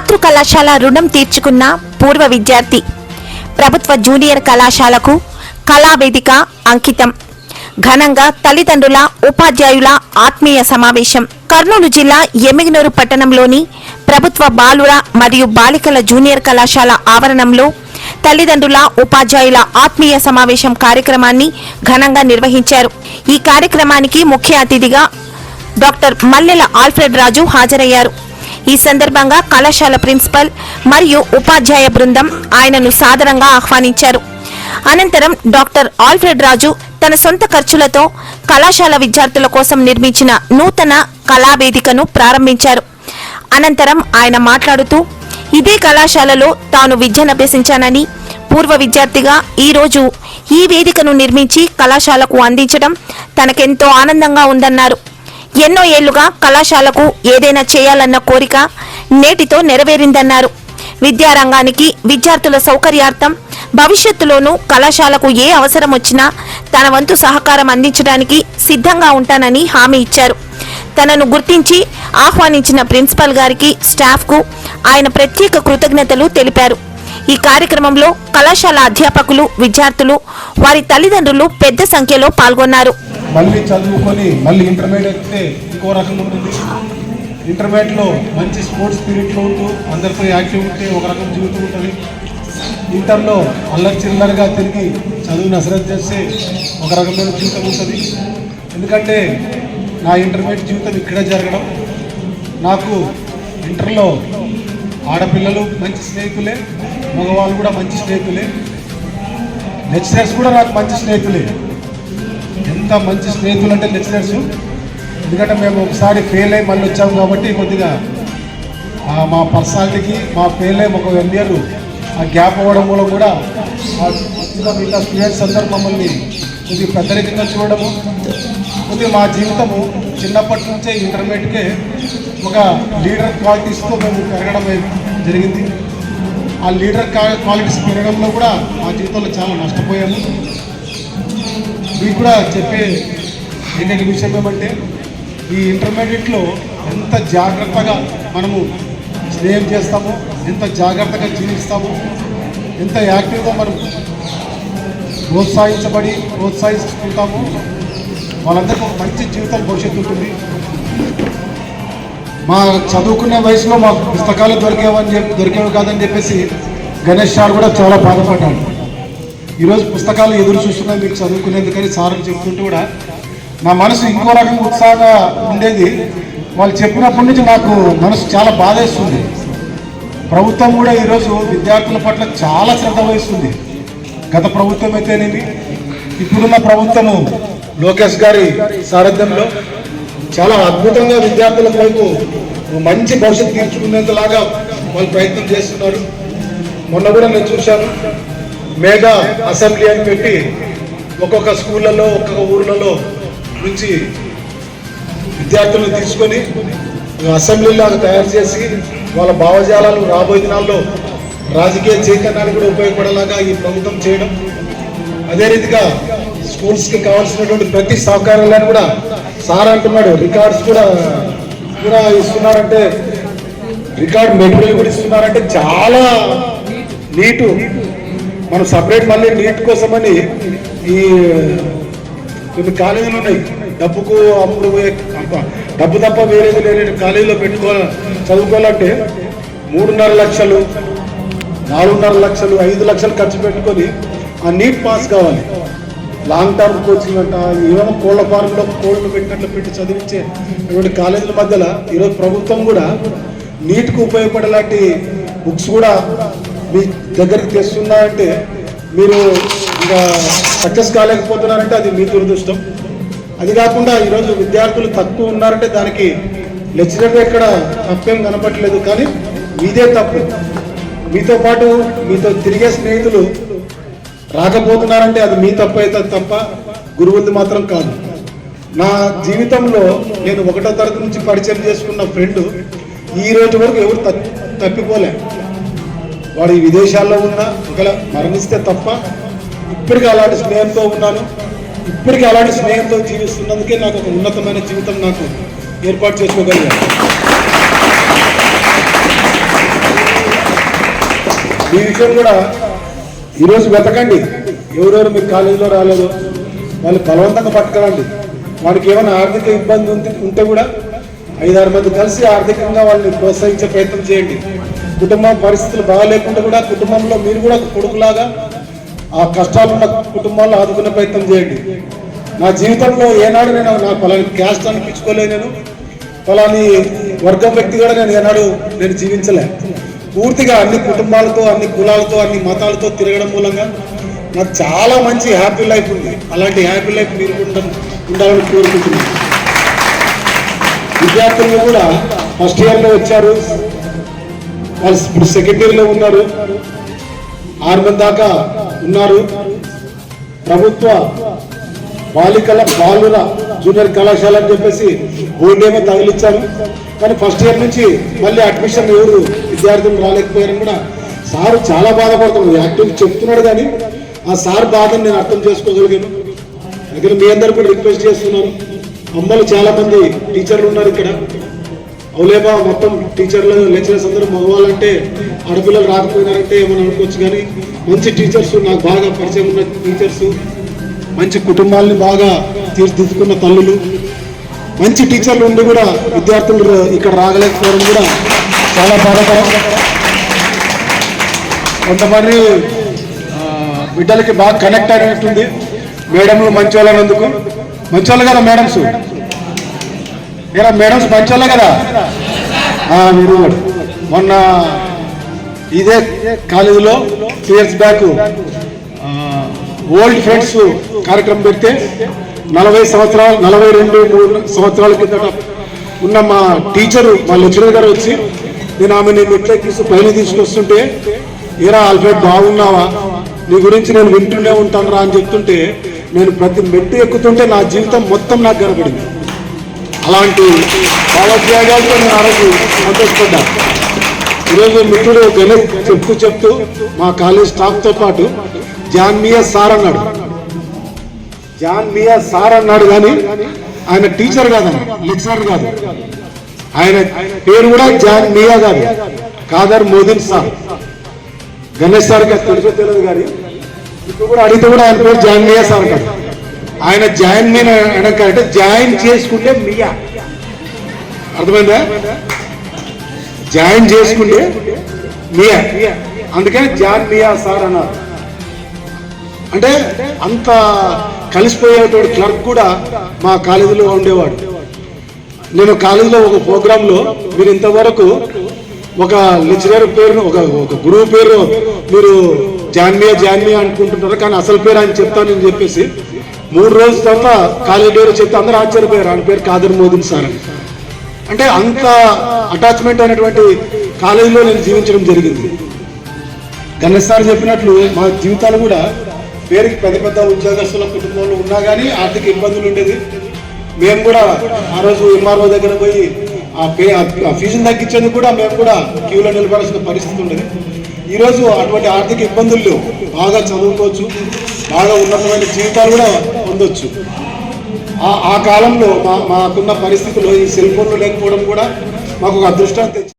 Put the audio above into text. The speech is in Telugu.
మాతృ కళాశాల రుణం తీర్చుకున్న పూర్వ విద్యార్థి. ప్రభుత్వ జూనియర్ కళాశాలకు కళావేదిక అంకితం. ఘనంగా తల్లిదండ్రుల ఉపాధ్యాయుల ఆత్మీయ సమావేశం. కర్నూలు జిల్లా ఎమ్మిగనూరు పట్టణంలోని ప్రభుత్వ బాలుర మరియు బాలికల జూనియర్ కళాశాల ఆవరణంలో తల్లిదండ్రుల ఉపాధ్యాయుల ఆత్మీయ సమావేశం కార్యక్రమాన్ని ఘనంగా నిర్వహించారు. ఈ కార్యక్రమానికి ముఖ్య అతిథిగా డాక్టర్ మల్లెల ఆల్ఫ్రెడ్ రాజు హాజరయ్యారు. ఈ సందర్భంగా కళాశాల ప్రిన్సిపల్ మరియు ఉపాధ్యాయ బృందం ఆయనను సాదరంగా ఆహ్వానించారు. అనంతరం డాక్టర్ ఆల్ఫ్రెడ్ రాజు తన సొంత ఖర్చులతో కళాశాల విద్యార్థుల కోసం నిర్మించిన నూతన కళావేదికను ప్రారంభించారు. అనంతరం ఆయన మాట్లాడుతూ ఇదే కళాశాలలో తాను విద్యనభ్యసించానని, పూర్వ విద్యార్థిగా ఈరోజు ఈ వేదికను నిర్మించి కళాశాలకు అందించడం తనకెంతో ఆనందంగా ఉందన్నారు. ఎన్నో ఏళ్లుగా కళాశాలకు ఏదైనా చేయాలన్న కోరిక నేటితో నెరవేరిందన్నారు. విద్యారంగానికి విద్యార్థుల సౌకర్యార్థం భవిష్యత్తులోనూ కళాశాలకు ఏ అవసరం వచ్చినా తన వంతు సహకారం అందించడానికి సిద్ధంగా ఉంటానని హామీ ఇచ్చారు. తనను గుర్తించి ఆహ్వానించిన ప్రిన్సిపల్ గారికి, స్టాఫ్కు ఆయన ప్రత్యేక కృతజ్ఞతలు తెలిపారు. ఈ కార్యక్రమంలో కళాశాల అధ్యాపకులు, విద్యార్థులు, వారి తల్లిదండ్రులు పెద్ద సంఖ్యలో పాల్గొన్నారు. మళ్ళీ చదువుకొని మళ్ళీ ఇంటర్మీడియట్ అయితే ఇంకో రకంగా ఉంటుంది. ఇంటర్మీడియట్లో మంచి స్పోర్ట్స్ స్పిరిట్లో ఉంటూ అందరితో యాక్టివ్ ఉంటే ఒక రకం జీవితం ఉంటుంది. ఇంటర్లో అల్లరి చిల్లరగా తిరిగి చదువుని అశ్రద్ధ చేస్తే ఒక రకమైన జీవితం ఉంటుంది. ఎందుకంటే నా ఇంటర్మీడియట్ జీవితం ఇక్కడే జరగడం, నాకు ఇంటర్లో ఆడపిల్లలు మంచి స్నేహితులే, మగవాళ్ళు కూడా మంచి స్నేహితులే, లెక్చరర్స్ కూడా నాకు మంచి స్నేహితులే. ఎంత మంచి స్నేహితులు అంటే లెక్చరర్స్. ఎందుకంటే మేము ఒకసారి ఫెయిల్ అయ్యి మళ్ళీ వచ్చాము కాబట్టి కొద్దిగా మా పర్సనాలిటీకి మా ఫెయిల్ అయ్యి ఒక 1 year ఆ గ్యాప్ అవ్వడం మూలం కూడా మిగతా స్టూడెంట్స్ అందరూ మమ్మల్ని కొద్దిగా పెద్దరికంగా చూడడము, కొద్దిగా మా జీవితము చిన్నప్పటి నుంచే ఇంటర్మీడియట్కే ఒక లీడర్ క్వాలిటీస్తో మేము పెరగడం జరిగింది. ఆ లీడర్ క్వాలిటీస్ పెరగడంలో కూడా మా జీవితంలో చాలా నష్టపోయాము. మీకు కూడా చెప్పే ఏకైక విషయం ఏమంటే ఈ ఇంటర్మీడియట్లో ఎంత జాగ్రత్తగా మనము స్నేహం చేస్తామో, ఎంత జాగ్రత్తగా జీవిస్తామో, ఎంత యాక్టివ్గా మనం ప్రోత్సహించుకుంటామో వాళ్ళందరికీ ఒక మంచి జీవితం భవిష్యత్తు ఉంటుంది. మా చదువుకునే వయసులో మాకు పుస్తకాలు దొరికేవి కాదని చెప్పేసి గణేష్ సార్ కూడా చాలా బాధపడ్డాడు. ఈరోజు పుస్తకాలు ఎదురు చూస్తున్నాయి మీకు చదువుకునేందుకని సార్లు చెప్తుంటే కూడా నా మనసు ఇంకో రకంగా ఉత్సాహంగా ఉండేది. వాళ్ళు చెప్పినప్పటి నుంచి నాకు మనసు చాలా బాధేస్తుంది. ప్రభుత్వం కూడా ఈరోజు విద్యార్థుల పట్ల చాలా శ్రద్ధ వహిస్తుంది. గత ప్రభుత్వం అయితేనేమి, ఇప్పుడున్న ప్రభుత్వము లోకేష్ గారి సారథ్యంలో చాలా అద్భుతంగా విద్యార్థుల వైపు మంచి భవిష్యత్తు తీర్చుకునేందులాగా వాళ్ళు ప్రయత్నం చేస్తున్నారు. మొన్న కూడా నేను చూశాను, మెగా అసెంబ్లీ అని పెట్టి ఒక్కొక్క స్కూళ్ళలో, ఒక్కొక్క ఊర్లలో నుంచి విద్యార్థులను తీసుకొని అసెంబ్లీలాగా తయారు చేసి వాళ్ళ భావజాలాలు రాబోయే దినాల్లో రాజకీయ చైతన్యానికి కూడా ఉపయోగపడేలాగా ఈ ప్రభుత్వం చేయడం, అదే రీతిగా స్కూల్స్కి కావాల్సినటువంటి ప్రతి సహకారాలను కూడా సార్ అంటున్నాడు, రికార్డ్స్ కూడా ఇస్తున్నారంటే, రికార్డ్ మెటీరియల్ కూడా ఇస్తున్నారంటే చాలా నీటు. మనం సపరేట్ మళ్ళీ నీట్ కోసమని ఈ కొన్ని కాలేజీలు ఉన్నాయి, డబ్బుకు అప్పుడు డబ్బు తప్ప వేరేది లేని కాలేజీలో చదువుకోవాలంటే 3.5 లక్షలు, 4.5 లక్షలు, 5 లక్షలు ఖర్చు పెట్టుకొని ఆ నీట్ పాస్ కావాలి. లాంగ్ టర్మ్ కోచింగ్ అంట, ఏమైనా కోళ్ల ఫారంలో కోళ్లు పెట్టినట్లు పెట్టి చదివించే ఇటువంటి కాలేజీల మధ్యలో ఈరోజు ప్రభుత్వం కూడా నీట్కు ఉపయోగపడేలాంటి బుక్స్ కూడా మీ దగ్గరికి తెస్తున్నా అంటే మీరు ఇంకా సక్సెస్ కాలేకపోతున్నారంటే అది మీ దురదృష్టం. అది కాకుండా ఈరోజు విద్యార్థులు తక్కువ ఉన్నారంటే దానికి లెక్చరర్ ఎక్కడ తప్పేం కనపట్లేదు, కానీ మీదే తప్పు. మీతో పాటు మీతో తిరిగే స్నేహితులు రాకపోతున్నారంటే అది మీ తప్పు అయితే తప్ప గురువులది మాత్రం కాదు. నా జీవితంలో నేను 1వ తరగతి నుంచి పరిచయం చేసుకున్న ఫ్రెండ్ ఈ రోజు వరకు ఎవరు తప్పిపోలే. వాడు ఈ విదేశాల్లో ఉన్నా ఒకవేళ మరణిస్తే తప్ప ఇప్పటికీ అలాంటి స్నేహంతో ఉన్నాను. ఇప్పటికీ అలాంటి స్నేహంతో జీవిస్తున్నందుకే నాకు ఒక ఉన్నతమైన జీవితం నాకు ఏర్పాటు చేసుకోగలిగాను. ఈ విషయం కూడా ఈరోజు వెతకండి. ఎవరెవరు మీరు కాలేజీలో రాలేదు వాళ్ళు బలవంతంగా పట్టుకురండి. వాడికి ఏమైనా ఆర్థిక ఇబ్బంది ఉంటే కూడా 5-6 మంది కలిసి ఆర్థికంగా వాళ్ళని ప్రోత్సహించే ప్రయత్నం చేయండి. కుటుంబం పరిస్థితులు బాగాలేకుండా కూడా కుటుంబంలో మీరు కూడా కొడుకులాగా ఆ కష్టాలున్న కుటుంబాల్లో ఆదుకునే ప్రయత్నం చేయండి. నా జీవితంలో ఏనాడు నేను నా పలాని క్యాస్ట్ అనిపించుకోలే, నేను పలాని వర్గం వ్యక్తి కూడా ఏనాడు జీవించలే. పూర్తిగా అన్ని కుటుంబాలతో, అన్ని కులాలతో, అన్ని మతాలతో తిరగడం మూలంగా నాకు చాలా మంచి హ్యాపీ లైఫ్ ఉంది. అలాంటి హ్యాపీ లైఫ్ మీరు కూడా ఉండాలని కోరుకుంటున్నాను. విద్యార్థులు కూడా ఫస్ట్ ఇయర్లో వచ్చారు, వాళ్ళు ఇప్పుడు సెకండ్ ఇయర్లో ఉన్నారు, 6 మంది దాకా ఉన్నారు. ప్రభుత్వ బాలుర జూనియర్ కళాశాల అని చెప్పేసి బోర్డు ఏమో తగిలిచ్చారు. కానీ ఫస్ట్ ఇయర్ నుంచి మళ్ళీ అడ్మిషన్ ఎవరు విద్యార్థులు రాలేకపోయారని కూడా సార్ చాలా బాధపడుతున్నారు. యాక్టివ్ చెప్తున్నాడు కానీ ఆ సార్ బాధను నేను అర్థం చేసుకోగలిగాను. అందుకని మీ అందరూ కూడా రిక్వెస్ట్ చేస్తున్నాను. అమ్మలు చాలా మంది టీచర్లు ఉన్నారు ఇక్కడ. అవులేబా మొత్తం టీచర్లు లెక్చరర్స్ అందరూ మగవాళ్ళంటే ఆడపిల్లలు రాకపోయినారంటే ఏమని అనుకోవచ్చు, కానీ మంచి టీచర్స్, నాకు బాగా పరిచయం ఉన్న టీచర్స్, మంచి కుటుంబాలని బాగా తీర్చిదిద్దుకున్న తల్లులు, మంచి టీచర్లు ఉండి కూడా విద్యార్థులు ఇక్కడ రాగలేకపోవడం కూడా చాలా బాధాకరం. కొంతమంది బిడ్డలకి బాగా కనెక్ట్ అయినట్టుంది. మేడంలు మంచి వాళ్ళనందుకు మంచోళ్ళు కదా మేడమ్స్, ఇలా మేడమ్స్ మంచోళ్ళే కదా. మీరు మొన్న ఇదే కాలేజీలో 2 years బ్యాక్ ఓల్డ్ ఫ్రెండ్స్ కార్యక్రమం పెడితే 42 సంవత్సరాల కిందట ఉన్న మా టీచరు, మా లెక్చరర్ గారు వచ్చి నేను ఆమె మెట్లకి పైన తీసుకొస్తుంటే, ఏరా ఆల్ఫ్రెడ్ బాగున్నావా, నీ గురించి నేను వింటూనే ఉంటాను రా అని చెప్తుంటే, నేను ప్రతి మెట్టు ఎక్కుతుంటే నా జీవితం మొత్తం నాకు కనపడింది. అలాంటి భావోద్వేగాలతో నేను ఆ రోజు సంతోషపడ్డా. ఈరోజు మిత్రుడు గణేష్ చెప్తూ మా కాలేజ్ స్టాఫ్తో పాటు జాన్ మియా సార్ అన్నాడు కానీ ఆయన టీచర్ కాదన్న, లెక్చరర్ కాదు. ఆయన పేరు కూడా జాన్ మియా కాదు, కాదర్ మోదీన్ సార్. గణేష్ సార్కి అది తెలియదు కానీ ఇప్పుడు కూడా అడిగితే కూడా ఆయన పేరు జాన్ మియా సార్ కాదు. ఆయన జాయిన్ మీన్ అంటే జాయిన్ చేసుకుంటే మియా, అర్థమైందా? జాయిన్ చేసుకుంటే మియా, అందుకని జాన్ మియా సార్ అన్నారు. అంటే అంత కలిసిపోయేటోడు క్లర్క్ కూడా మా కాలేజీలో ఉండేవాడు. నేను కాలేజీలో ఒక ప్రోగ్రాంలో, మీరు ఇంతవరకు ఒక లెక్చరర్ పేరును, ఒక గురువు పేరు మీరు జాన్మియా అనుకుంటున్నారు, కానీ అసలు పేరు ఆయన చెప్తానని చెప్పేసి 3 రోజుల తర్వాత కాలేజీ పేరు చెప్తే అందరూ ఆశ్చర్యపోయారు. ఆయన పేరు కాదర్ మోదీన్ సార్ అని. అంటే అంత అటాచ్మెంట్ అయినటువంటి కాలేజీలో నేను జీవించడం జరిగింది. గణేష్ సార్ చెప్పినట్లు మా జీవితాలు కూడా పేరుకి పెద్ద ఉద్యోగస్తుల కుటుంబంలో ఉన్నా కానీ ఆర్థిక ఇబ్బందులు ఉండేది. మేము కూడా ఆ రోజు ఎంఆర్ఓ దగ్గర పోయి ఆ ఫీజును తగ్గించేందుకు కూడా మేము కూడా క్యూలో నిలబడాల్సిన పరిస్థితి ఉండేది. ఈరోజు అటువంటి ఆర్థిక ఇబ్బందులు లేవు, బాగా చదువుకోవచ్చు, బాగా ఉన్నతమైన జీవితాలు కూడా పొందొచ్చు. ఆ కాలంలో మాకున్న పరిస్థితుల్లో ఈ సెల్ ఫోన్లు లేకపోవడం కూడా మాకు ఒక అదృష్టాన్ని తెచ్చింది.